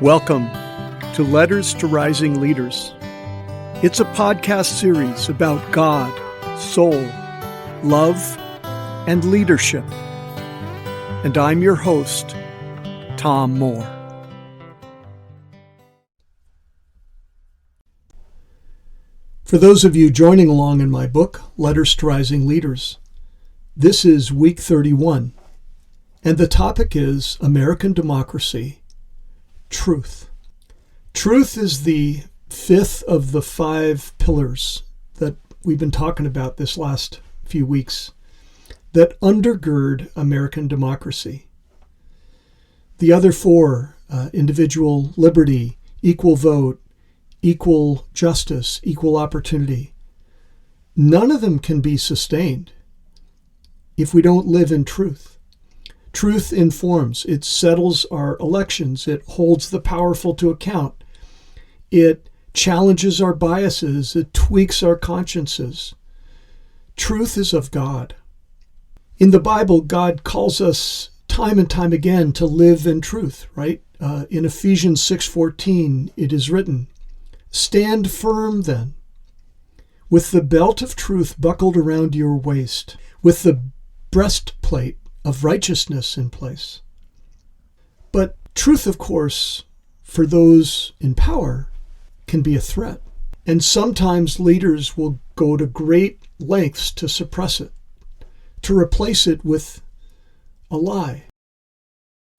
Welcome to Letters to Rising Leaders. It's a podcast series about God, soul, love, and leadership. And I'm your host, Tom Moore. For those of you joining along in my book, Letters to Rising Leaders, this is week 31, and the topic is American democracy. Truth. Truth is the fifth of the 5 pillars that we've been talking about this last few weeks that undergird American democracy. The other 4, individual liberty, equal vote, equal justice, equal opportunity, none of them can be sustained if we don't live in truth. Truth informs. It settles our elections. It holds the powerful to account. It challenges our biases. It tweaks our consciences. Truth is of God. In the Bible, God calls us time and time again to live in truth, right? In Ephesians 6:14, it is written, "Stand firm then, with the belt of truth buckled around your waist, with the breastplate of righteousness in place." But truth, of course, for those in power, can be a threat. And sometimes leaders will go to great lengths to suppress it, to replace it with a lie.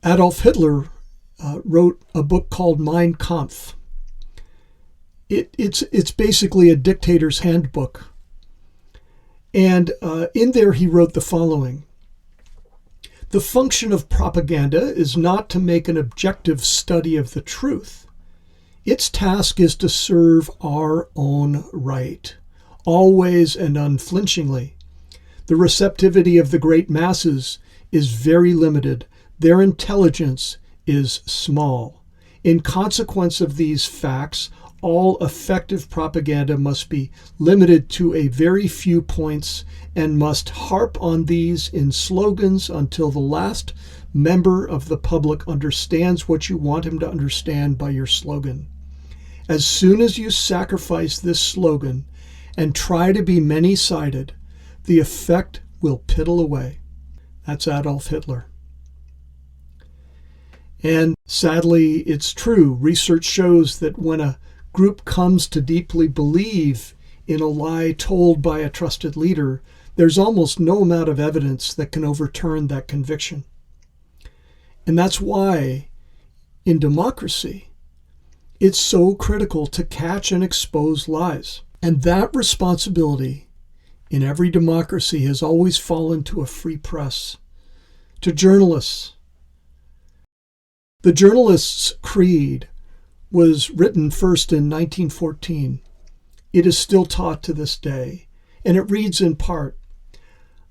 Adolf Hitler wrote a book called Mein Kampf. It's basically a dictator's handbook. And in there he wrote the following: "The function of propaganda is not to make an objective study of the truth. Its task is to serve our own right, always and unflinchingly. The receptivity of the great masses is very limited. Their intelligence is small. In consequence of these facts, all effective propaganda must be limited to a very few points and must harp on these in slogans until the last member of the public understands what you want him to understand by your slogan. As soon as you sacrifice this slogan and try to be many-sided, the effect will piddle away." That's Adolf Hitler. And sadly, it's true. Research shows that when a group comes to deeply believe in a lie told by a trusted leader, there's almost no amount of evidence that can overturn that conviction. And that's why in democracy, it's so critical to catch and expose lies. And that responsibility in every democracy has always fallen to a free press, to journalists. The journalist's creed was written first in 1914. It is still taught to this day, and it reads in part,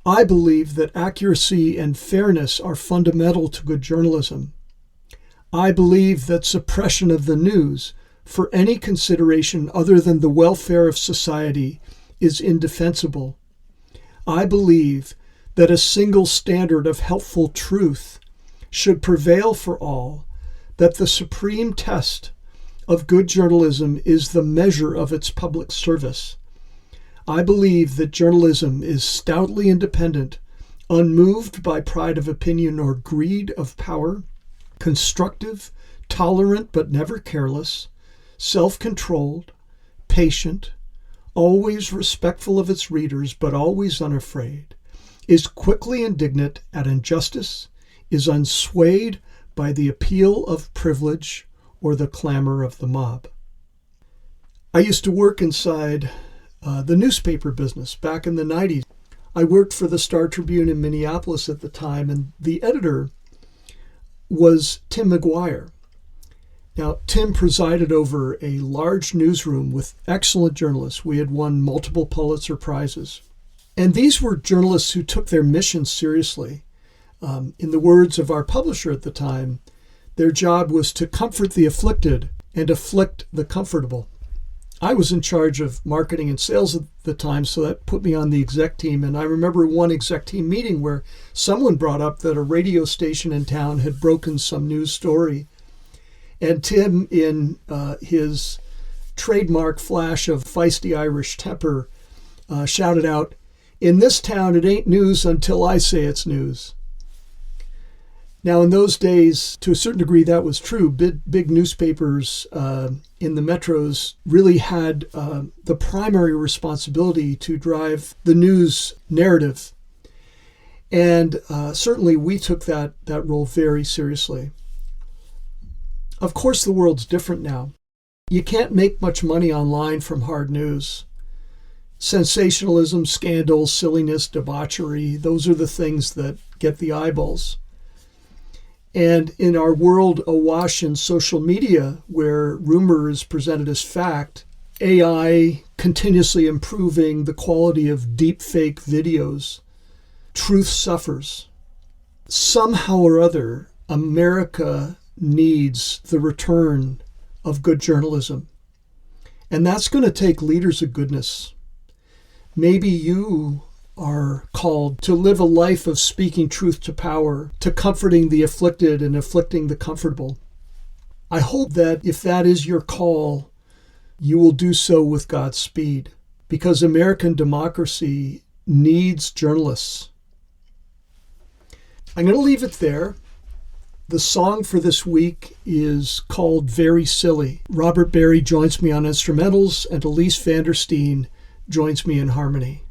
"I believe that accuracy and fairness are fundamental to good journalism. I believe that suppression of the news for any consideration other than the welfare of society is indefensible. I believe that a single standard of helpful truth should prevail for all, that the supreme test of good journalism is the measure of its public service. I believe that journalism is stoutly independent, unmoved by pride of opinion or greed of power, constructive, tolerant but never careless, self-controlled, patient, always respectful of its readers but always unafraid, is quickly indignant at injustice, is unswayed by the appeal of privilege or the clamor of the mob." I used to work inside the newspaper business back in the 90s. I worked for the Star Tribune in Minneapolis at the time, and the editor was Tim McGuire. Now, Tim presided over a large newsroom with excellent journalists. We had won multiple Pulitzer Prizes. And these were journalists who took their mission seriously. In the words of our publisher at the time, their job was to comfort the afflicted and afflict the comfortable. I was in charge of marketing and sales at the time, so that put me on the exec team. And I remember one exec team meeting where someone brought up that a radio station in town had broken some news story. And Tim, in his trademark flash of feisty Irish temper, shouted out, "In this town, it ain't news until I say it's news." Now, in those days, to a certain degree, that was true. Big newspapers in the metros really had the primary responsibility to drive the news narrative. And certainly we took that role very seriously. Of course, the world's different now. You can't make much money online from hard news. Sensationalism, scandal, silliness, debauchery, those are the things that get the eyeballs. And in our world awash in social media, where rumor is presented as fact, AI continuously improving the quality of deepfake videos, truth suffers. Somehow or other, America needs the return of good journalism. And that's going to take leaders of goodness. Maybe you are called to live a life of speaking truth to power, to comforting the afflicted and afflicting the comfortable. I hope that if that is your call, you will do so with God's speed, because American democracy needs journalists. I'm going to leave it there. The song for this week is called Very Silly. Robert Berry joins me on instrumentals, and Elise Vandersteen joins me in harmony.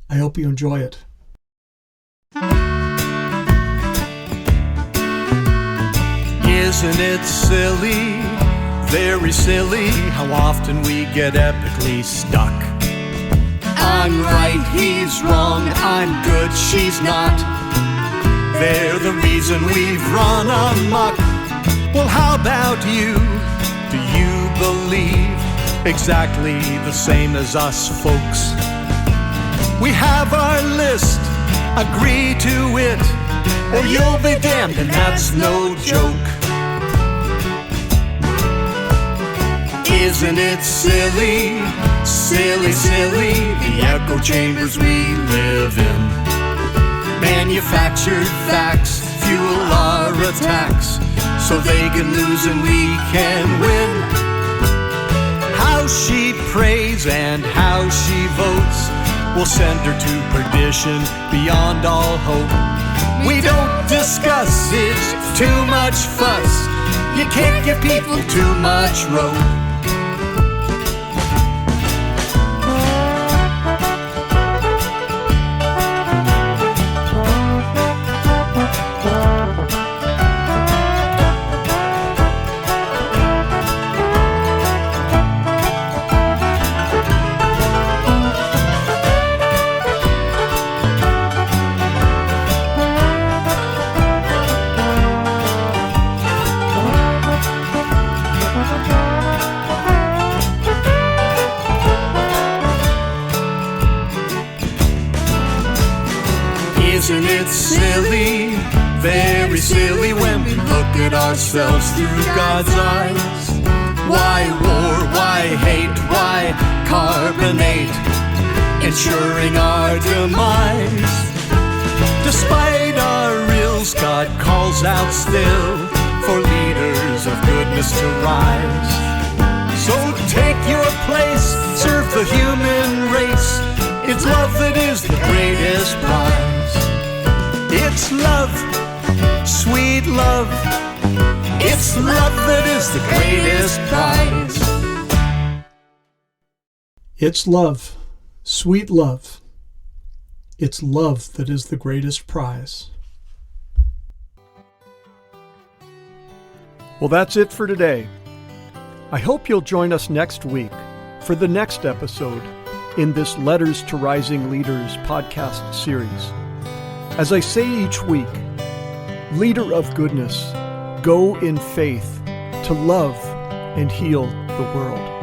I hope you enjoy it. Isn't it silly, very silly, how often we get epically stuck? I'm right, he's wrong, I'm good, she's not. They're the reason we've run amok. Well, how about you? Do you believe exactly the same as us folks? We have our list, agree to it, or you'll be damned, and that's no joke. Isn't it silly, silly, silly, the echo chambers we live in? Manufactured facts fuel our attacks, so they can lose and we can win. How she prays and how she votes will send her to perdition beyond all hope. We don't discuss, it's too much fuss. You can't give people too much rope. Isn't it silly, very silly, when we look at ourselves through God's eyes? Why war, why hate, why carbonate, ensuring our demise? Despite our ills, God calls out still for leaders of goodness to rise. So take your place, serve the human race. It's love that is the greatest prize. It's love, sweet love. It's love that is the greatest prize. It's love, sweet love. It's love that is the greatest prize. Well, that's it for today. I hope you'll join us next week for the next episode in this Letters to Rising Leaders podcast series. As I say each week, leader of goodness, go in faith to love and heal the world.